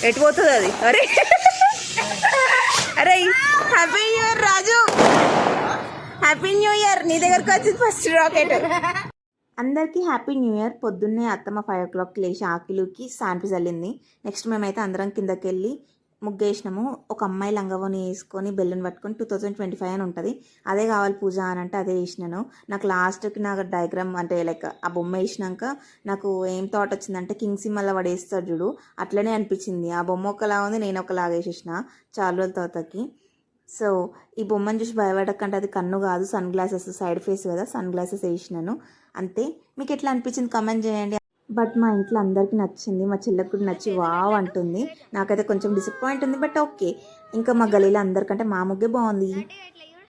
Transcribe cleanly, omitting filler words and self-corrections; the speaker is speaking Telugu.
ఎటు పోతుంది అది? అరే అరే హ్యాపీ న్యూ ఇయర్ రాజు, హ్యాపీ న్యూ ఇయర్. నీ దగ్గరకు వచ్చింది ఫస్ట్ రాకెట్. అందరికీ హ్యాపీ న్యూ ఇయర్. పొద్దున్నే అత్తమ్మ 5 o'clock లేచి ఆకిలుకి శాంపి చల్లింది. నెక్స్ట్ మేమైతే అందరం కిందకి వెళ్ళి ముగ్గేసినాము. ఒక అమ్మాయి లంగవని వేసుకొని బెల్లుని పట్టుకొని 2025 అని ఉంటుంది, అదే కావాలి పూజ అని అంటే అదే వేసినాను. నాకు లాస్ట్కి నాకు డయాగ్రామ్ అంటే లైక్ ఆ బొమ్మ వేసినాక నాకు ఏం థాట్ వచ్చిందంటే కింగ్ సిమ్మల్లా వాడు వేస్తాడు చూడు, అట్లనే అనిపించింది. ఆ బొమ్మ ఒకలా ఉంది, నేను ఒకలాగా వేసేసిన చాలా రోజుల తర్వాతకి. సో ఈ బొమ్మను చూసి భయపడకంటే అది కన్ను కాదు, సన్ గ్లాసెస్, సైడ్ ఫేస్ కదా, సన్ గ్లాసెస్ వేసినాను అంతే. మీకు ఎట్లా అనిపించింది కమెంట్ చేయండి. బట్ మా ఇంట్లో అందరికీ నచ్చింది, మా చెల్లెకు కూడా నచ్చి వావ్ అంటుంది. నాకైతే కొంచెం డిసప్పాయింట్ ఉంది, బట్ ఓకే. ఇంకా మా గలీలో అందరికంటే మా ముగ్గే బాగుంది.